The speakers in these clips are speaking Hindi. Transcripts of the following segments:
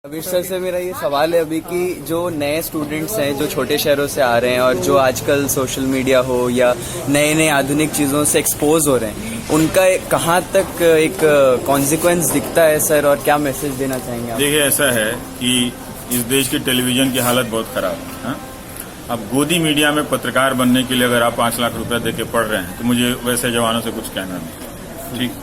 कबीर सर से मेरा ये सवाल है अभी कि जो नए स्टूडेंट्स हैं जो छोटे शहरों से आ रहे हैं और जो आजकल सोशल मीडिया हो या नए नए आधुनिक चीज़ों से एक्सपोज हो रहे हैं, उनका कहाँ तक एक कॉन्सिक्वेंस दिखता है सर, और क्या मैसेज देना चाहेंगे आप? देखिए, ऐसा है कि इस देश की टेलीविजन की हालत बहुत खराब है। अब गोदी मीडिया में पत्रकार बनने के लिए अगर आप 5 लाख रुपए दे के पढ़ रहे हैं तो मुझे वैसे जवानों से कुछ कहना नहीं। ठीक,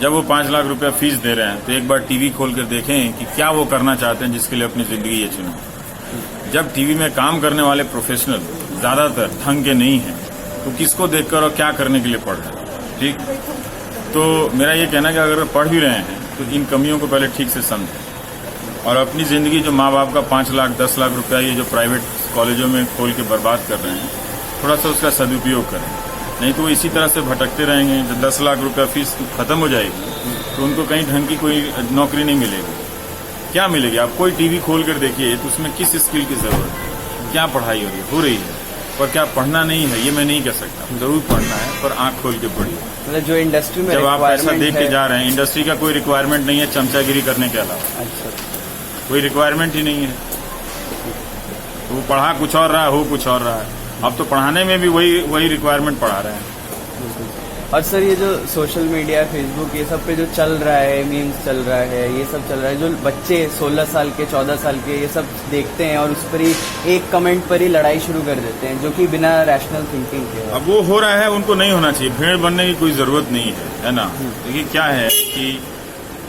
जब वो 5 लाख रुपया फीस दे रहे हैं तो एक बार टीवी खोल कर देखें कि क्या वो करना चाहते हैं जिसके लिए अपनी जिंदगी ये चुने। जब टीवी में काम करने वाले प्रोफेशनल ज्यादातर ढंग के नहीं हैं तो किसको देखकर और क्या करने के लिए पढ़ रहे हैं। ठीक, तो मेरा ये कहना है कि अगर पढ़ भी रहे हैं तो इन कमियों को पहले ठीक से समझें और अपनी जिंदगी जो माँ बाप का 5 लाख 10 लाख रुपया ये जो प्राइवेट कॉलेजों में खोल के बर्बाद कर रहे हैं, थोड़ा सा उसका सदुपयोग करें, नहीं तो वो इसी तरह से भटकते रहेंगे। जब 10 लाख रुपया फीस खत्म हो जाएगी तो उनको कहीं ढंग की कोई नौकरी नहीं मिलेगी। क्या मिलेगी? आप कोई टीवी खोल कर देखिए तो उसमें किस स्किल की जरूरत है, क्या पढ़ाई हो रही है, और क्या पढ़ना नहीं है ये मैं नहीं कह सकता। जरूर पढ़ना है पर आंख खोल के पढ़िए। मतलब जो इंडस्ट्री में जब आप ऐसा देख के जा रहे हैं, इंडस्ट्री का कोई रिक्वायरमेंट नहीं है चमचागिरी करने के अलावा। अच्छा, कोई रिक्वायरमेंट ही नहीं है। तो वो पढ़ा कुछ और रहा है, हो कुछ और रहा है। अब तो पढ़ाने में भी वही रिक्वायरमेंट पढ़ा रहे हैं। और सर ये जो सोशल मीडिया फेसबुक ये सब पे जो चल रहा है, मीम्स चल रहा है, ये सब चल रहा है, जो बच्चे 16 साल के 14 साल के ये सब देखते हैं और उस पर ही एक कमेंट पर ही लड़ाई शुरू कर देते हैं, जो कि बिना रैशनल थिंकिंग के। अब वो हो रहा है, उनको नहीं होना चाहिए। भेड़ बनने की कोई जरूरत नहीं है ना। देखिए क्या है कि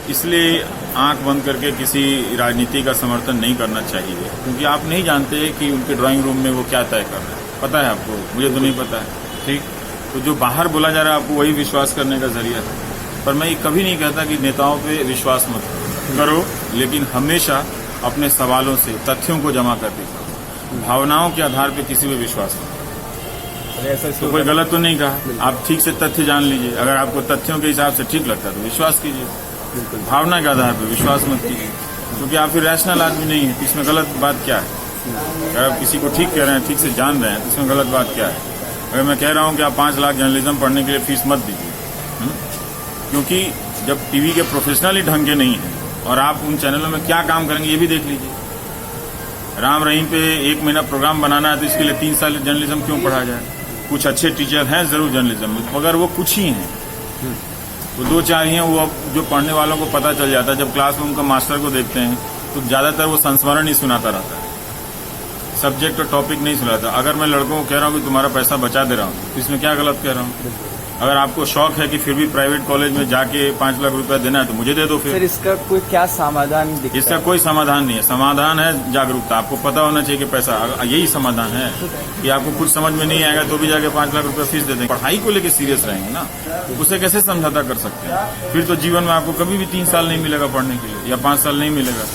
इसलिए आंख बंद करके किसी राजनीति का समर्थन नहीं करना चाहिए, क्योंकि आप नहीं जानते कि उनके ड्राइंग रूम में वो क्या तय कर रहे हैं। पता है आपको? मुझे तो नहीं पता है। ठीक, तो जो बाहर बोला जा रहा है आपको वही विश्वास करने का जरिया है। पर मैं ये कभी नहीं कहता कि नेताओं पे विश्वास मत करो, लेकिन हमेशा अपने सवालों से तथ्यों को जमा करके करो। भावनाओं के आधार पर किसी पे विश्वास करो। तो कोई गलत तो नहीं कहा, आप ठीक से तथ्य जान लीजिए। अगर आपको तथ्यों के हिसाब से ठीक लगता है तो विश्वास कीजिए, भावना के आधार पर विश्वास मत कीजिए, क्योंकि आप फिर रैशनल आदमी नहीं है। इसमें गलत बात क्या है? अगर आप किसी को ठीक कह रहे हैं, ठीक से जान रहे हैं, तो इसमें गलत बात क्या है? अगर मैं कह रहा हूं कि आप 5 लाख जर्नलिज्म पढ़ने के लिए फीस मत दीजिए, क्योंकि जब टीवी के प्रोफेशनल ही ढंग के नहीं है और आप उन चैनलों में क्या काम करेंगे ये भी देख लीजिए। राम रहीम पे 1 महीना प्रोग्राम बनाना है तो इसके लिए 3 साल जर्नलिज्म क्यों पढ़ा जाए? कुछ अच्छे टीचर हैं जरूर जर्नलिज्म में, मगर वो कुछ ही हैं, वो 2-4 ही हैं। वो जो पढ़ने वालों को पता चल जाता है, जब क्लासरूम का मास्टर को देखते हैं तो ज्यादातर वो संस्मरण ही सुनाता रहता है, सब्जेक्ट और टॉपिक नहीं सुनाता। अगर मैं लड़कों को कह रहा हूँ कि तुम्हारा पैसा बचा दे रहा हूँ तो इसमें क्या गलत कह रहा हूँ? अगर आपको शौक है कि फिर भी प्राइवेट कॉलेज में जाके 5 लाख रुपया देना है तो मुझे दे दो फिर। सर इसका कोई क्या समाधान दिखता है? इसका कोई समाधान नहीं है। समाधान है जागरूकता। आपको पता होना चाहिए कि पैसा, यही समाधान है कि आपको कुछ समझ में नहीं आएगा तो भी जाके 5 लाख रुपया फीस दे देंगे। पढ़ाई को लेकर सीरियस रहेंगे ना, उसे कैसे समझौता कर सकते हैं? फिर तो जीवन में आपको कभी भी 3 साल नहीं मिलेगा पढ़ने के लिए, या 5 साल नहीं मिलेगा।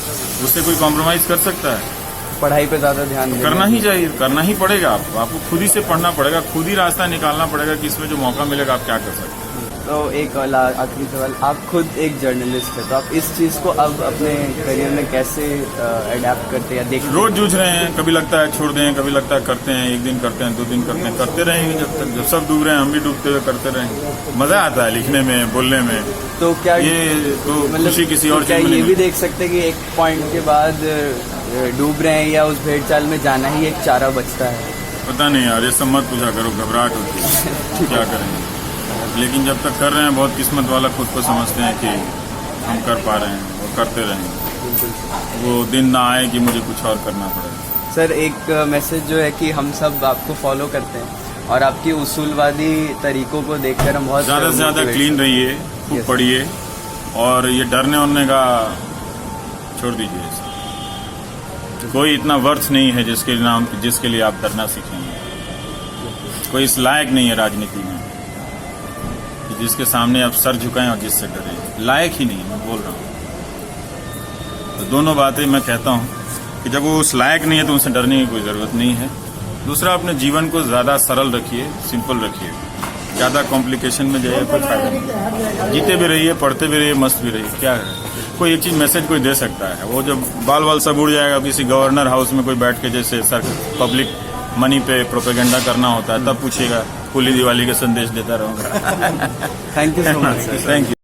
उससे कोई कॉम्प्रोमाइज कर सकता है? पढ़ाई पे ज्यादा ध्यान करना ही चाहिए, करना ही पड़ेगा। आपको खुद ही से पढ़ना पड़ेगा, खुद ही रास्ता निकालना पड़ेगा कि इसमें जो मौका मिलेगा आप क्या कर सकते हैं। तो एक आखिरी सवाल, आप खुद एक जर्नलिस्ट है तो आप इस चीज को अब अपने करियर में कैसे अडेप्ट करते हैं? देखते रोज जूझ रहे हैं, कभी लगता है छोड़ दें, कभी लगता है करते हैं, 1 दिन करते हैं, 2 दिन करते हैं, करते रहेंगे जब तक। जब सब डूब रहे हैं हम भी डूबते हुए करते रहेंगे। मजा आता है लिखने में, बोलने में। तो क्या ये तो खुशी किसी और क्या चीज में ये नहीं। भी देख सकते कि एक पॉइंट के बाद डूब रहे हैं या उस भेड़ चाल में जाना ही एक चारा बचता है? पता नहीं यार, ये सब मत पूछा करो, घबराहट होती है। क्या करेंगे? लेकिन जब तक कर रहे हैं, बहुत किस्मत वाला खुद को समझते हैं कि हम कर पा रहे हैं और करते रहेंगे। वो दिन ना आए कि मुझे कुछ और करना पड़े। सर एक मैसेज जो है कि हम सब आपको फॉलो करते हैं और आपकी उसूलवादी तरीकों को देखकर हम बहुत ज्यादा से ज्यादा क्लीन रहिए, खूब पढ़िए, और ये डरने उड़ने का छोड़ दीजिए। कोई इतना वर्थ नहीं है जिसके लिए आप डरना सीखेंगे। कोई इस लायक नहीं है राजनीति में कि जिसके सामने आप सर झुकाएं और जिससे डरें। लायक ही नहीं, मैं बोल रहा हूँ। तो दोनों बातें मैं कहता हूँ कि जब वो उस लायक नहीं है तो उनसे डरने की कोई जरूरत नहीं है। दूसरा, अपने जीवन को ज्यादा सरल रखिए, सिंपल रखिए, ज्यादा कॉम्प्लिकेशन में जाइए कोई फायदा नहीं। जीते भी रहिए, पढ़ते भी रहिए, मस्त भी रहिए। क्या है, कोई एक चीज मैसेज कोई दे सकता है, वो जब बाल सब उड़ जाएगा, किसी गवर्नर हाउस में कोई बैठ के जैसे सर पब्लिक मनी पे प्रोपेगेंडा करना होता है, तब पूछिएगा, होली दिवाली के संदेश देता रहूंगा। Thank you so much. Thank you.